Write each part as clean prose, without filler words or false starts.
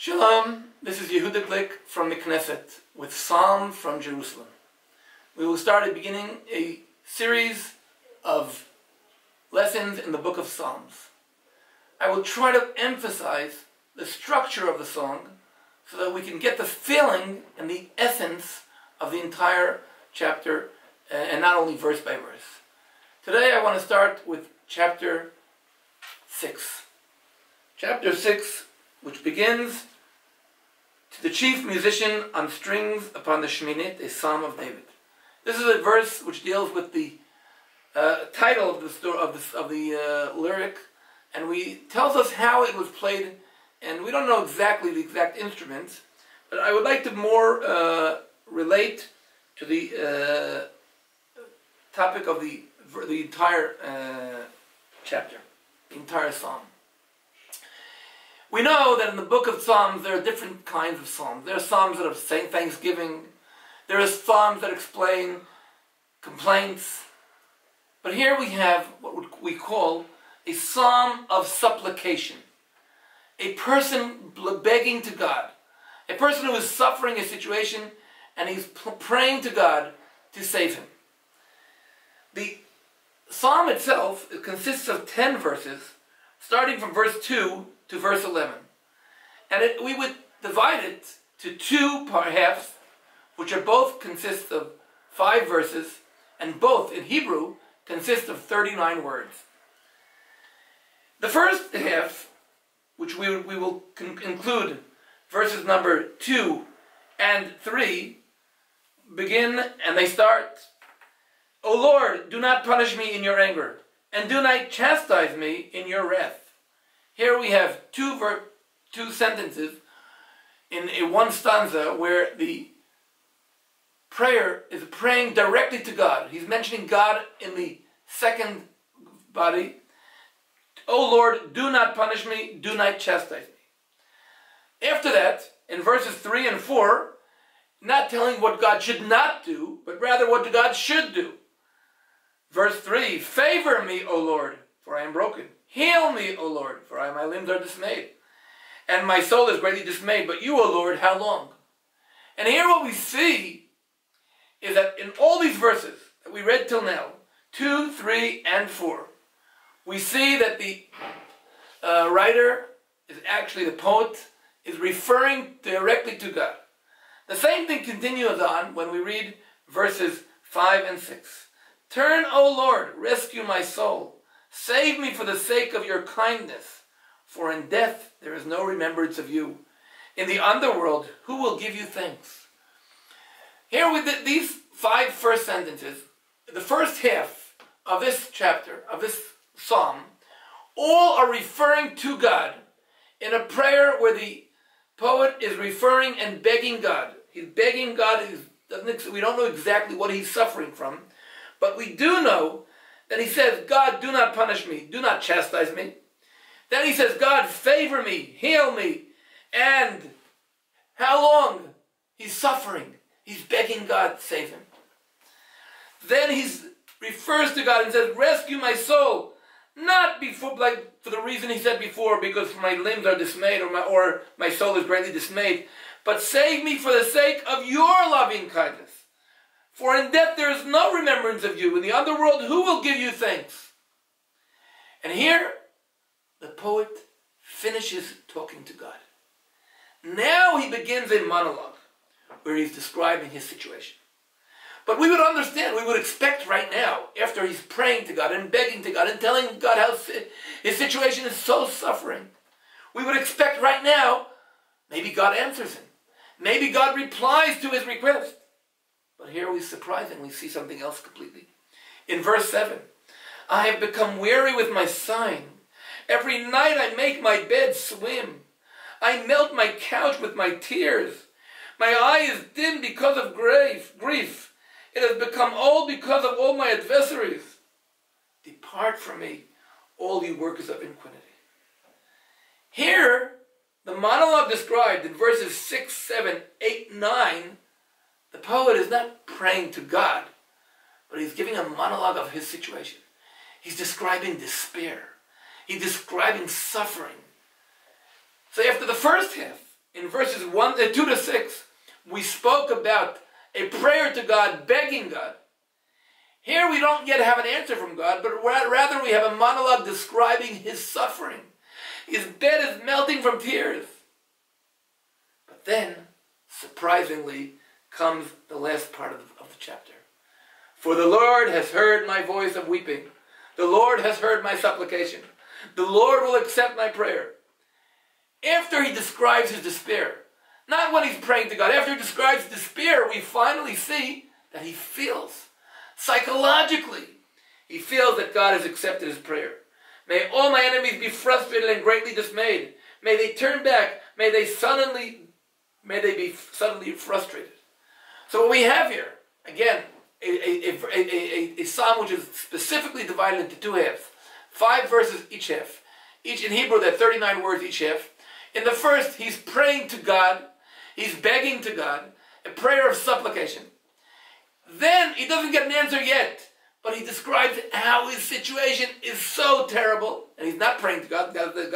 Shalom, this is Yehudah Glick from the Knesset with Psalm from Jerusalem. We will start beginning a series of lessons in the book of Psalms. I will try to emphasize the structure of the song so that we can get the feeling and the essence of the entire chapter and not only verse by verse. Today I want to start with chapter 6. Chapter 6, which begins to the chief musician on strings upon the Sheminit, a psalm of David. This is a verse which deals with the title of the story of the lyric, and tells us how it was played. And we don't know exactly the exact instruments, but I would like to more relate to the topic of the entire chapter, the entire psalm. We know that in the book of Psalms there are different kinds of psalms. There are psalms that are saying thanksgiving. There are psalms that explain complaints. But here we have what we call a psalm of supplication. A person begging to God. A person who is suffering a situation and he's praying to God to save him. The psalm itself consists of 10 verses, starting from verse 2 to verse 11. And we would divide it to two halves, which are both consist of 5 verses, and both in Hebrew consist of 39 words. The first half, which we will include verses number 2 and 3, begin, and they start, "O Lord, do not punish me in your anger, and do not chastise me in your wrath." Here we have two sentences in one stanza where the prayer is praying directly to God. He's mentioning God in the second body. "O Lord, do not punish me, do not chastise me." After that, in verses 3 and 4, not telling what God should not do, but rather what God should do. Verse 3, "Favor me, O Lord, for I am broken. Heal me, O Lord, for my limbs are dismayed. And my soul is greatly dismayed. But you, O Lord, how long?" And here what we see is that in all these verses that we read till now, 2, 3, and 4, we see that the writer is actually the poet, is referring directly to God. The same thing continues on when we read verses 5 and 6. "Turn, O Lord, rescue my soul. Save me for the sake of your kindness, for in death there is no remembrance of you. In the underworld, who will give you thanks?" Here with these 5 first sentences, the first half of this chapter, of this psalm, all are referring to God in a prayer where the poet is referring and begging God. He's begging God. We don't know exactly what he's suffering from, but we do know that he says, "God, do not punish me, do not chastise me." Then he says, "God, favor me, heal me." And how long? He's suffering. He's begging God to save him. Then he refers to God and says, "Rescue my soul." Not before, like for the reason he said before, because my limbs are dismayed or my soul is greatly dismayed, but save me for the sake of your loving kindness. For in death there is no remembrance of you. In the underworld, who will give you thanks? And here, the poet finishes talking to God. Now he begins a monologue where he's describing his situation. But we would understand, we would expect right now, after he's praying to God and begging to God and telling God how his situation is so suffering, we would expect right now, maybe God answers him. Maybe God replies to his request. But here we surprisingly see something else completely. In verse 7, "I have become weary with my sighing. Every night I make my bed swim. I melt my couch with my tears. My eye is dim because of grief. It has become old because of all my adversaries. Depart from me, all you workers of iniquity." Here, the monologue described in verses 6, 7, 8, 9, the poet is not praying to God, but he's giving a monologue of his situation. He's describing despair. He's describing suffering. So after the first half, in verses 2 to 6, we spoke about a prayer to God, begging God. Here we don't yet have an answer from God, but rather we have a monologue describing his suffering. His bed is melting from tears. But then, surprisingly, comes the last part of the chapter. For the Lord has heard my voice of weeping. The Lord has heard my supplication. The Lord will accept my prayer. After he describes his despair, not when he's praying to God, after he describes despair, we finally see that he feels, psychologically, he feels that God has accepted his prayer. May all my enemies be frustrated and greatly dismayed. May they turn back. May they be suddenly frustrated. So what we have here, again, a psalm which is specifically divided into two halves. 5 verses each half. Each in Hebrew, there are 39 words each half. In the first, he's praying to God. He's begging to God. A prayer of supplication. Then, he doesn't get an answer yet. But he describes how his situation is so terrible. And he's not praying to God. God is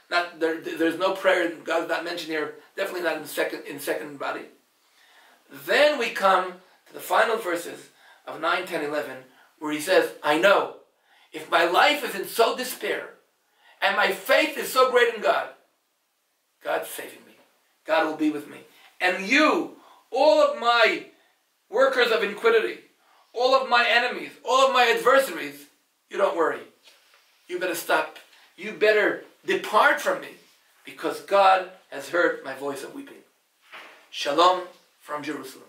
not there's no prayer. God is not mentioned here. Definitely not in second body. Then we come to the final verses of 9, 10, 11, where he says, I know, if my life is in so despair, and my faith is so great in God, God's saving me. God will be with me. And you, all of my workers of iniquity, all of my enemies, all of my adversaries, you don't worry. You better stop. You better depart from me, because God has heard my voice of weeping. Shalom from Jerusalem.